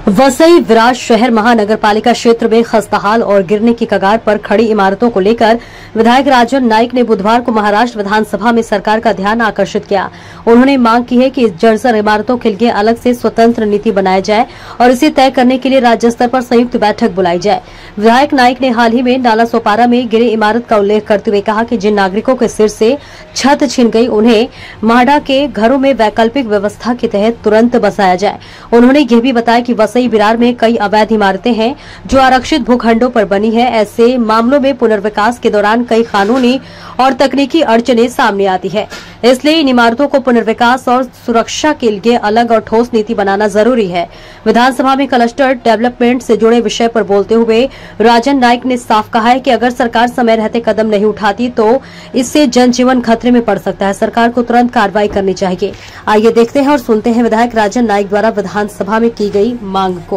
वसई विराट शहर महानगरपालिका क्षेत्र में खस्ताहाल और गिरने की कगार पर खड़ी इमारतों को लेकर विधायक राजन नाइक ने बुधवार को महाराष्ट्र विधानसभा में सरकार का ध्यान आकर्षित किया। उन्होंने मांग की है कि इस जर्जर इमारतों के लिए अलग से स्वतंत्र नीति बनाई जाए और इसे तय करने के लिए राज्य स्तर पर संयुक्त बैठक बुलाई जाए। विधायक नाइक ने हाल ही में नाला सोपारा में गिरे इमारत का उल्लेख करते हुए कहा कि जिन नागरिकों के सिर से छत छिन गई उन्हें माहडा के घरों में वैकल्पिक व्यवस्था के तहत तुरंत बसाया जाए। उन्होंने यह भी बताया कि वसई विरार में कई अवैध इमारतें हैं जो आरक्षित भूखंडों पर बनी है। ऐसे मामलों में पुनर्विकास के दौरान कई कानूनी और तकनीकी अड़चनें सामने आती है, इसलिए इन इमारतों को पुनर्विकास और सुरक्षा के लिए अलग और ठोस नीति बनाना जरूरी है। विधानसभा में क्लस्टर डेवलपमेंट से जुड़े विषय पर बोलते हुए राजन नाइक ने साफ कहा है कि अगर सरकार समय रहते कदम नहीं उठाती तो इससे जनजीवन खतरे में पड़ सकता है। सरकार को तुरंत कार्रवाई करनी चाहिए। आइए देखते हैं और सुनते हैं विधायक राजन नाइक द्वारा विधानसभा में की गई मांग को।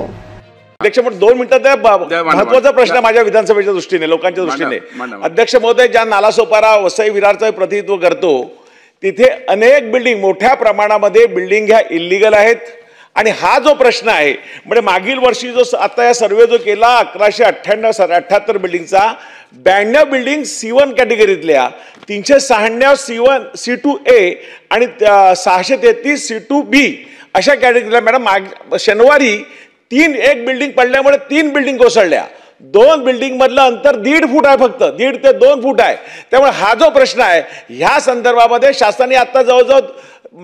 अध्यक्ष महोदय 2 मिनिटात महत्त्वाचा प्रश्न माझ्या विधानसभेच्या दृष्टीने लोकांच्या दृष्टीने अध्यक्ष महोदय ज्या नालासोपारा वसई विरारचं प्रतिनिधित्व करतो तिथे अनेक बिल्डिंग मोठ्या प्रमाणामध्ये बिल्डिंग ह्या इल्लीगल आहेत आणि हा जो प्रश्न आहे म्हणजे मागील वर्षी जो आता या सर्वे जो केला 1198 बिल्डिंगचा 92 बिल्डिंग C1 कॅटेगरीतल्या 396 C1 C2A आणि 633 C2B अशा कॅटेगरीला मॅडम शनिवारी एक बिल्डिंग पडल्यामुळे 3 बिल्डिंग कोसळल्या। 2 बिल्डिंग मधलं अंतर 1.5 फूट आहे, फक्त 1.5 ते 2 फूट आहे। त्यामुळे हा जो प्रश्न आहे ह्या संदर्भामध्ये शासनाने आता जवळजवळ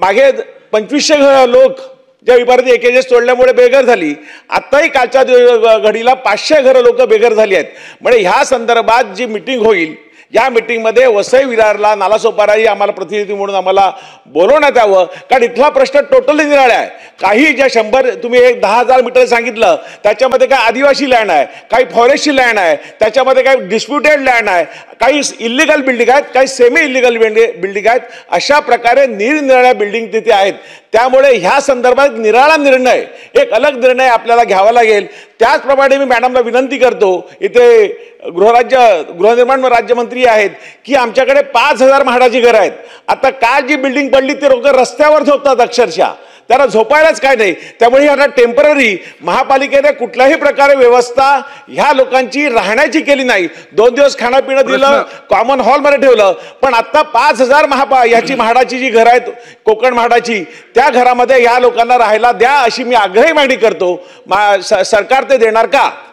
मागे 2500 लोक ज्या इमारती एकेजेस तोडल्यामुळे बेघर झाली, आताही कालच्या घडीला 500 घरं लोक बेघर झाली आहेत। म्हणजे ह्या संदर्भात जी मीटिंग होईल या मीटिंग मध्ये वसई विरारला नालासोपाराही आम्हाला प्रतिनिधी म्हणून आम्हाला बोलवण्यात यावं, कारण इथला प्रश्न टोटली निराळा आहे। काही ज्या 100 तुम्ही 10,000 मीटर सांगितलं त्याच्यामध्ये काही आदिवासी लँड आहे, काही फॉरेस्टची लँड आहे, त्याच्यामध्ये काही डिस्प्युटेड लँड आहे, काही इल्लीगल बिल्डिंग आहेत, काही सेमी इल्लीगल बिल्डिंग आहेत। अशा प्रकारे निरनिराळ्या बिल्डिंग तिथे आहेत। त्यामुळे ह्या संदर्भात निराळा निर्णय एक अलग निर्णय आपल्याला घ्यावा लागेल। त्याचप्रमाणे मी मॅडमला विनंती करतो, इथे गृहनिर्माण राज्यमंत्री आहेत की आमच्याकडे 5000 म्हाडाची घरं आहेत। आता काल जी बिल्डिंग पडली ती लोक रस्त्यावर झोपतात अक्षरशः, त्याला झोपायलाच काय नाही। त्यामुळे ह्याला टेम्पररी महापालिकेने कुठल्याही प्रकारे व्यवस्था ह्या लोकांची राहण्याची केली नाही। 2 दिवस खाणं दिलं, कॉमन हॉल मध्ये ठेवलं, पण आता 5000 याची म्हाडाची जी घरं आहेत कोकण म्हाडाची त्या घरामध्ये ह्या लोकांना राहायला द्या अशी मी आग्रही मागणी करतो। सरकार ते देणार का?